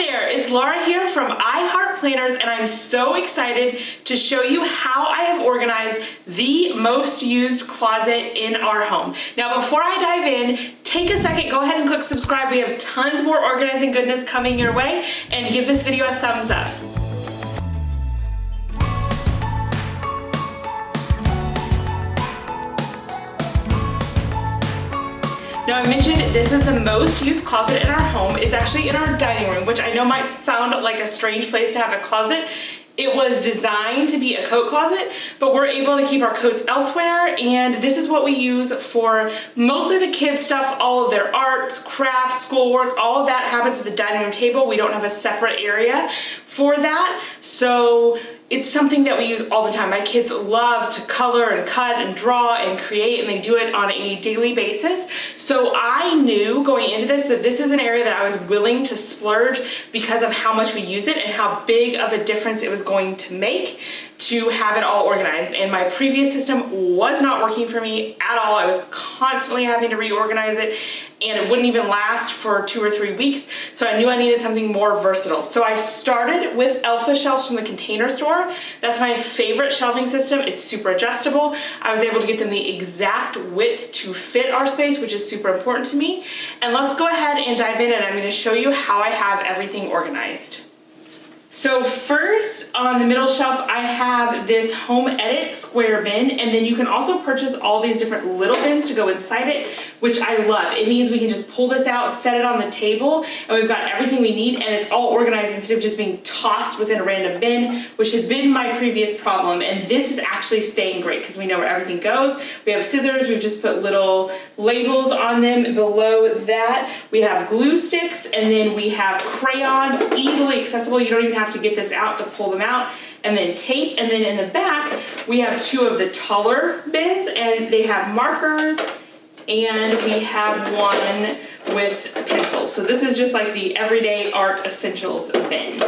there, it's Laura here from Planners, and I'm so excited to show you how I have organized the most used closet in our home. Now before I dive in, take a second, go ahead and click subscribe. We have tons more organizing goodness coming your way, and give this video a thumbs up. Now I mentioned this is the most used closet in our home. It's actually in our dining room, which I know might sound like a strange place to have a closet. It was designed to be a coat closet, but we're able to keep our coats elsewhere, and this is what we use for mostly the kids' stuff. All of their arts, crafts, schoolwork, all of that happens at the dining room table. We don't have a separate area for that, so it's something that we use all the time. My kids love to color and cut and draw and create, and they do it on a daily basis. So I knew going into this that this is an area that I was willing to splurge because of how much we use it and how big of a difference it was going to make to have it all organized. And my previous system was not working for me at all. I was constantly having to reorganize it, and it wouldn't even last for 2 or 3 weeks. So I knew I needed something more versatile. So I started with Elfa shelves from the Container Store. That's my favorite shelving system. It's super adjustable. I was able to get them the exact width to fit our space, which is super important to me. And let's go ahead and dive in, and I'm going to show you how I have everything organized. So first, on the middle shelf, I have this Home Edit square bin, and then you can also purchase all these different little bins to go inside it, which I love. It means we can just pull this out, set it on the table, and we've got everything we need, and it's all organized instead of just being tossed within a random bin, which had been my previous problem. And this is actually staying great because we know where everything goes. We have scissors, we've just put little labels on them. Below that, we have glue sticks, and then we have crayons, easily accessible. You don't even have to get this out to pull them out, and then tape. And then in the back we have 2 of the taller bins, and they have markers, and we have one with pencils. So this is just like the everyday art essentials bin.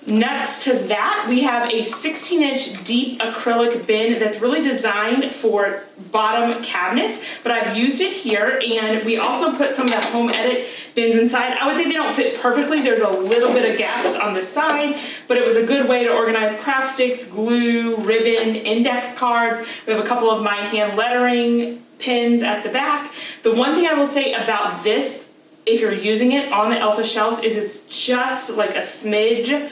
Next to that, we have a 16-inch deep acrylic bin that's really designed for bottom cabinets, but I've used it here, and we also put some of the Home Edit bins inside. I would say they don't fit perfectly. There's a little bit of gaps on the side, but it was a good way to organize craft sticks, glue, ribbon, index cards. We have a couple of my hand lettering pins at the back. The one thing I will say about this, if you're using it on the Elfa shelves, is it's just like a smidge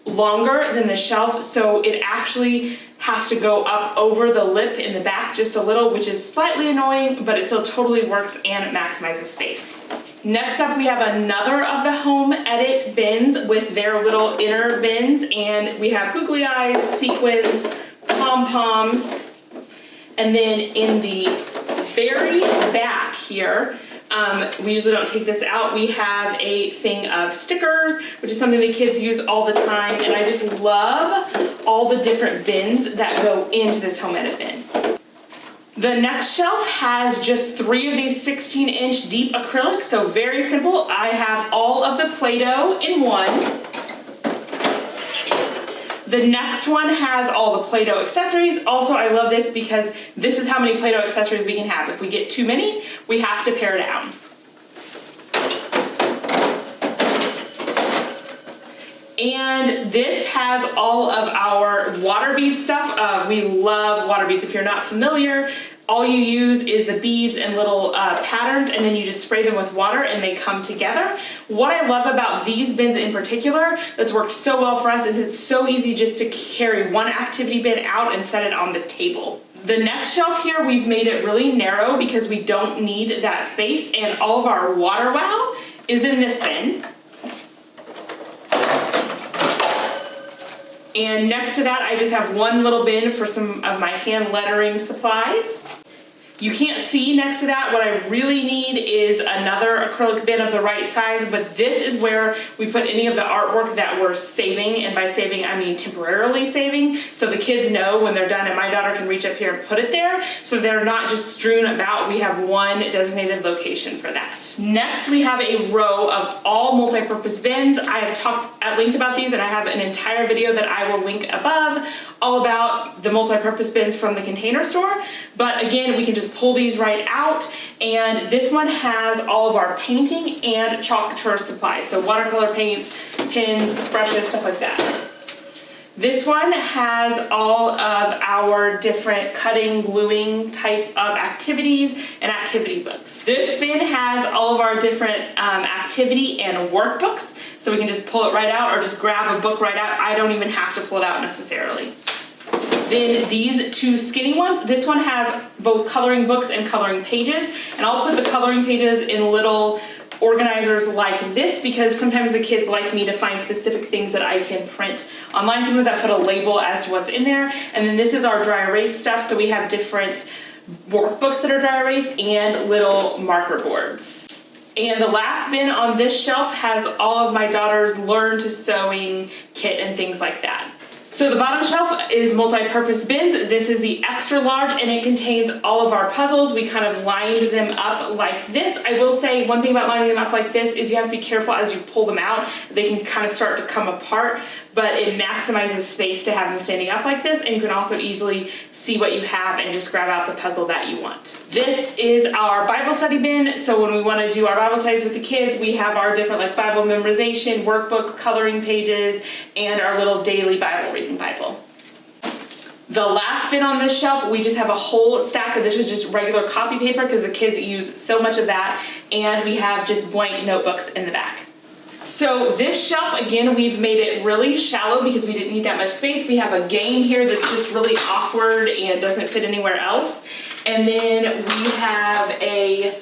longer than the shelf, so it actually has to go up over the lip in the back just a little, which is slightly annoying, but it still totally works and it maximizes space. Next up, we have another of the Home Edit bins with their little inner bins, and we have googly eyes, sequins, pom-poms, and then in the very back here, we usually don't take this out. We have a thing of stickers, which is something the kids use all the time, and I just love all the different bins that go into this Home Edit bin. The next shelf has just 3 of these 16-inch deep acrylics, so very simple. I have all of the Play-Doh in one. The next one has all the Play-Doh accessories. Also, I love this because this is how many Play-Doh accessories we can have. If we get too many, we have to pare down. And this has all of our water bead stuff. We love water beads. If you're not familiar, all you use is the beads and little patterns, and then you just spray them with water and they come together. What I love about these bins in particular that's worked so well for us is it's so easy just to carry one activity bin out and set it on the table. The next shelf here, we've made it really narrow because we don't need that space, and all of our Water Wow is in this bin. And next to that, I just have one little bin for some of my hand lettering supplies. You can't see next to that. What I really need is another acrylic bin of the right size, but this is where we put any of the artwork that we're saving, and by saving I mean temporarily saving, so the kids know when they're done, and my daughter can reach up here and put it there, so they're not just strewn about. We have one designated location for that. Next, we have a row of all multi-purpose bins. I have talked at length about these, and I have an entire video that I will link above all about the multi-purpose bins from the Container Store. But again, we can just pull these right out, and this one has all of our painting and chalk drawer supplies. So watercolor paints, pens, brushes, stuff like that. This one has all of our different cutting, gluing type of activities and activity books. This bin has all of our different activity and workbooks, so we can just pull it right out or just grab a book right out. I don't even have to pull it out necessarily. Then these two skinny ones, this one has both coloring books and coloring pages, and I'll put the coloring pages in little organizers like this because sometimes the kids like me to find specific things that I can print online. Sometimes I put a label as to what's in there. And then this is our dry erase stuff, so we have different workbooks that are dry erase and little marker boards. And the last bin on this shelf has all of my daughter's Learn to Sewing kit and things like that. So the bottom shelf is multi-purpose bins. This is the extra large, and it contains all of our puzzles. We kind of lined them up like this. I will say one thing about lining them up like this is you have to be careful as you pull them out. They can kind of start to come apart, but it maximizes space to have them standing up like this, and you can also easily see what you have and just grab out the puzzle that you want. This is our Bible study bin. So when we want to do our Bible studies with the kids, we have our different like Bible memorization, workbooks, coloring pages, and our little daily Bible reading Bible. The last bin on this shelf, we just have a whole stack of this is just regular copy paper because the kids use so much of that, and we have just blank notebooks in the back. So this shelf, again, we've made it really shallow because we didn't need that much space. We have a game here that's just really awkward and doesn't fit anywhere else. And then we have a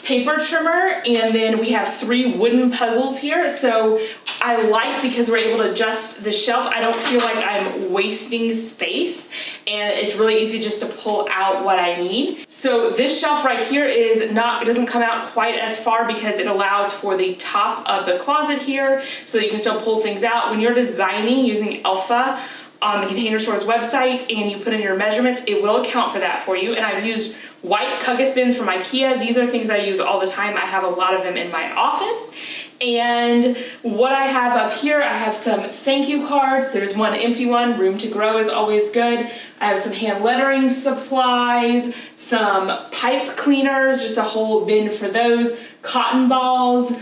paper trimmer, and then we have 3 wooden puzzles here. So I like, because we're able to adjust the shelf, I don't feel like I'm wasting space, and it's really easy just to pull out what I need. So this shelf right here is not, it doesn't come out quite as far because it allows for the top of the closet here so that you can still pull things out. When you're designing using Alpha on the Container Store's website and you put in your measurements, it will account for that for you. And I've used white Kugis bins from IKEA. These are things I use all the time. I have a lot of them in my office. And what I have up here, I have some thank you cards. There's one empty one. Room to grow is always good. I have some hand lettering supplies, some pipe cleaners, just a whole bin for those, cotton balls,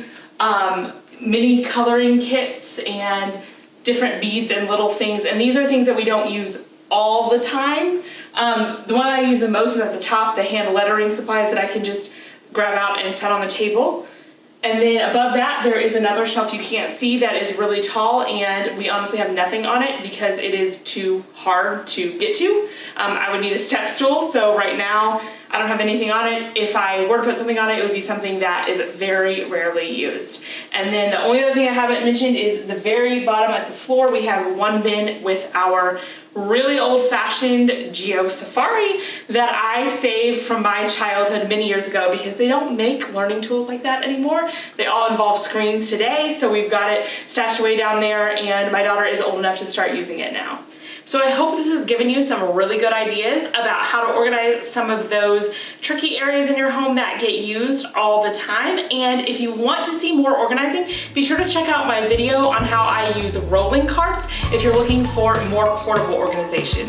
mini coloring kits, and different beads and little things. And these are things that we don't use all the time. The one I use the most is at the top, the hand lettering supplies that I can just grab out and set on the table. And then above that, there is another shelf you can't see that is really tall, and we honestly have nothing on it because it is too hard to get to. I would need a step stool, so right now I don't have anything on it. If I were to put something on it, it would be something that is very rarely used. And then the only other thing I haven't mentioned is the very bottom at the floor, we have one bin with our really old-fashioned Geo Safari that I saved from my childhood many years ago because they don't make learning tools like that anymore. They all involve screens today, so we've got it stashed away down there, and my daughter is old enough to start using it now. So I hope this has given you some really good ideas about how to organize some of those tricky areas in your home that get used all the time. And if you want to see more organizing, be sure to check out my video on how I use rolling carts if you're looking for more portable organization.